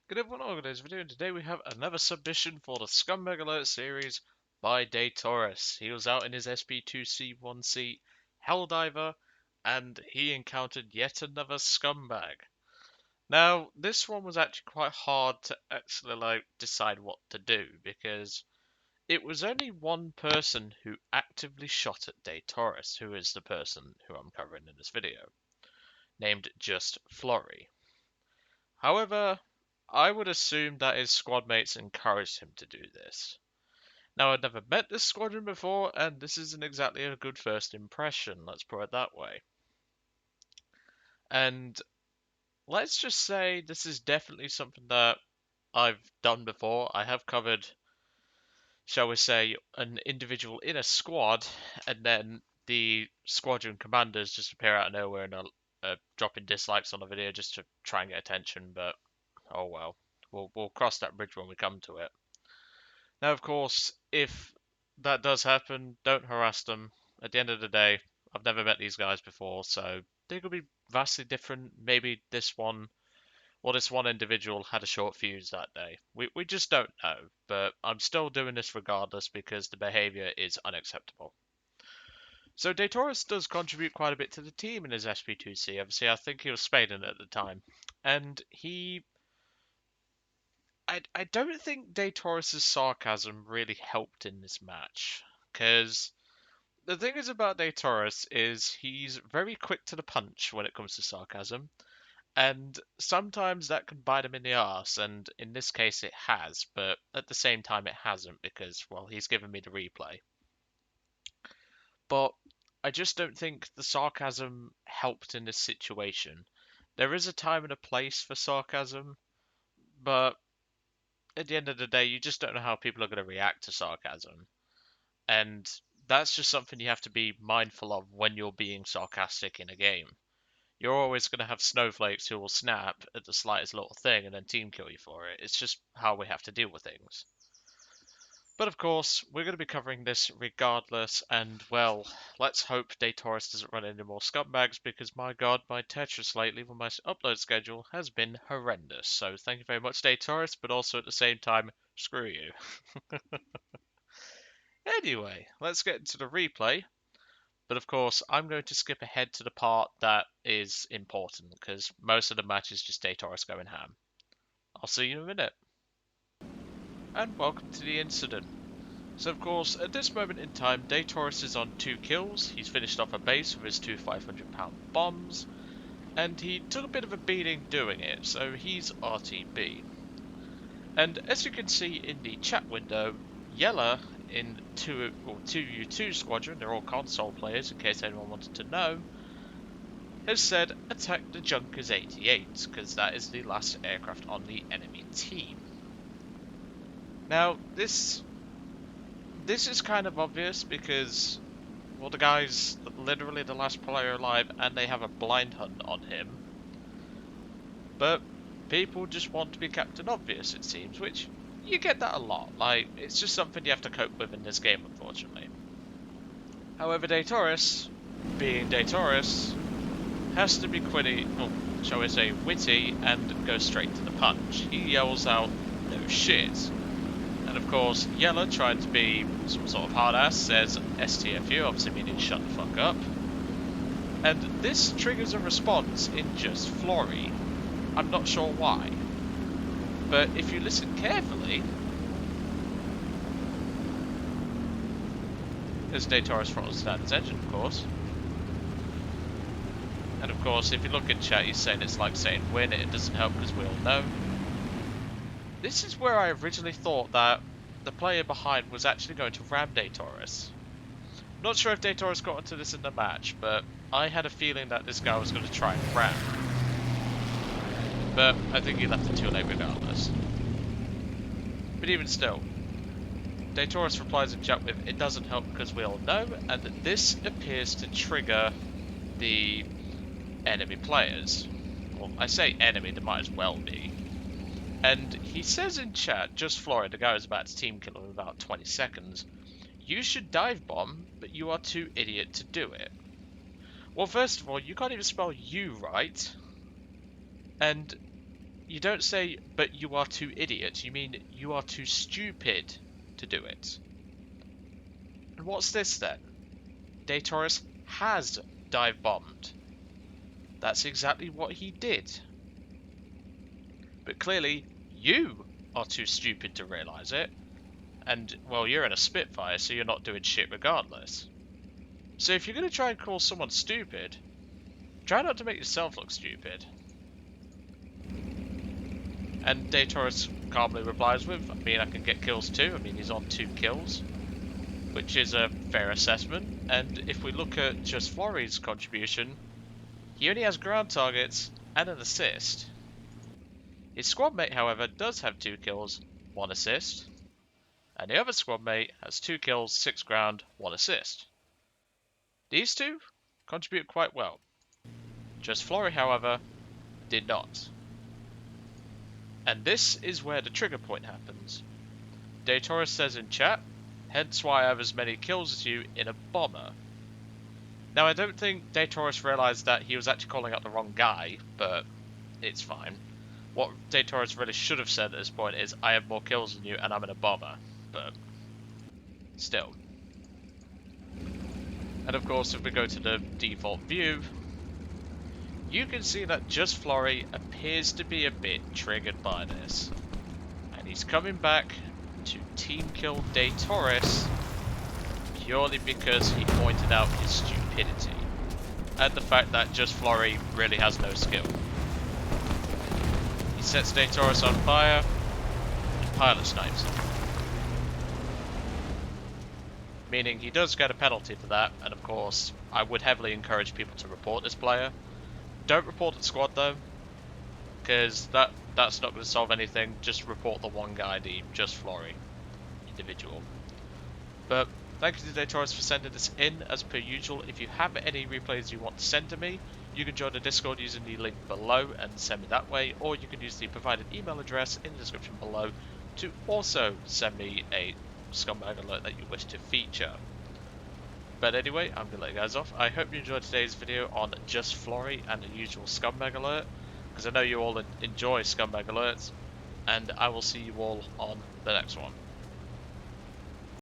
Good everyone, welcome to this video, and today we have another submission for the Scumbag Alert series by Daetoris. He was out in his SB2C1C Helldiver, and he encountered yet another scumbag. Now, this one was actually quite hard to actually decide what to do, because it was only one person who actively shot at Daetoris, who is the person who I'm covering in this video, named JustFloree. However, I would assume that his squad mates encouraged him to do this. Now, I'd never met this squadron before, and this isn't exactly a good first impression, let's put it that way. And let's just say this is definitely something that I've done before. I have covered, shall we say, an individual in a squad, and then the squadron commanders just appear out of nowhere and are dropping dislikes on the video just to try and get attention, but oh well. We'll cross that bridge when we come to it. Now, of course, if that does happen, don't harass them. At the end of the day, I've never met these guys before, so they could be vastly different. Maybe this one individual had a short fuse that day. We just don't know, but I'm still doing this regardless because the behaviour is unacceptable. So Daetoris does contribute quite a bit to the team in his SP2C. Obviously, I think he was Spaden at the time, and I don't think Daetoris' sarcasm really helped in this match, because the thing is about Daetoris is he's very quick to the punch when it comes to sarcasm, and sometimes that can bite him in the arse, and in this case it has, but at the same time it hasn't, because, well, he's given me the replay. But I just don't think the sarcasm helped in this situation. There is a time and a place for sarcasm, but at the end of the day, you just don't know how people are going to react to sarcasm. And that's just something you have to be mindful of when you're being sarcastic in a game. You're always going to have snowflakes who will snap at the slightest little thing and then team kill you for it. It's just how we have to deal with things. But of course, we're going to be covering this regardless, and well, let's hope Daetoris doesn't run into more scumbags, because my god, my Tetris lately with my upload schedule has been horrendous. So thank you very much, Daetoris, but also at the same time, screw you. Anyway, let's get into the replay. But of course, I'm going to skip ahead to the part that is important, because most of the match is just Daetoris going ham. I'll see you in a minute. And welcome to the incident. So of course, at this moment in time, Daetoris is on 2 kills. He's finished off a base with his 2 500-pound bombs, and he took a bit of a beating doing it, so he's RTB. And as you can see in the chat window, Yella in 2U2 squadron, they're all console players in case anyone wanted to know, has said attack the Junkers 88, because that is the last aircraft on the enemy team. Now, this is kind of obvious because, well, the guy's literally the last player alive and they have a blind hunt on him. But people just want to be Captain Obvious, it seems, which you get that a lot. Like, it's just something you have to cope with in this game, unfortunately. However, Daetoris, being Daetoris, has to be shall we say, witty and go straight to the punch. He yells out, "No shit." And of course, Yella, trying to be some sort of hard ass, says STFU, obviously meaning shut the fuck up. And this triggers a response in JustFloree. I'm not sure why. But if you listen carefully, as Daetoris throttles down his engine, of course. And of course, if you look in chat, he's saying it's like saying win, it doesn't help because we all know. This is where I originally thought that the player behind was actually going to ram Daetoris. Not sure if Daetoris got into this in the match, but I had a feeling that this guy was going to try and ram. But I think he left it too late regardless. But even still, Daetoris replies in chat with, "It doesn't help because we all know," and this appears to trigger the enemy players. Well, I say enemy, they might as well be. And he says in chat, JustFloree, the guy who's about to team kill him in about 20 seconds, "You should dive bomb, but you are too idiot to do it." Well, first of all, you can't even spell you right. And You don't say, but you are too idiot. You mean you are too stupid to do it. And what's this then? Daetoris has dive bombed. That's exactly what he did. But clearly, you are too stupid to realise it. And, well, you're in a Spitfire, so you're not doing shit regardless. So if you're going to try and call someone stupid, try not to make yourself look stupid. And Daetoris calmly replies with, I mean, I can get kills too. I mean, he's on 2 kills, which is a fair assessment. And if we look at JustFloree's contribution, he only has ground targets and an assist. His squad mate, however, does have 2 kills, 1 assist. And the other squad mate has 2 kills, 6 ground, 1 assist. These two contribute quite well. JustFloree, however, did not. And this is where the trigger point happens. Daetoris says in chat, hence why I have as many kills as you in a bomber. Now I don't think Daetoris realised that he was actually calling out the wrong guy, but it's fine. What Daetoris really should have said at this point is, I have more kills than you and I'm in a bomber, but still. And of course, if we go to the default view, you can see that JustFloree appears to be a bit triggered by this. And he's coming back to team kill Daetoris purely because he pointed out his stupidity. And the fact that JustFloree really has no skill. He sets Daetoris on fire and pilot snipes him. Meaning he does get a penalty for that, and of course, I would heavily encourage people to report this player. Don't report the squad though, because that's not going to solve anything. Just report the one guy, the JustFloree individual. But thank you to Daetoris for sending this in, as per usual. If you have any replays you want to send to me, you can join the Discord using the link below and send me that way, or you can use the provided email address in the description below to also send me a Scumbag alert that you wish to feature. But anyway, I'm going to let you guys off. I hope you enjoyed today's video on JustFloree and the usual Scumbag alert, because I know you all enjoy Scumbag alerts, and I will see you all on the next one.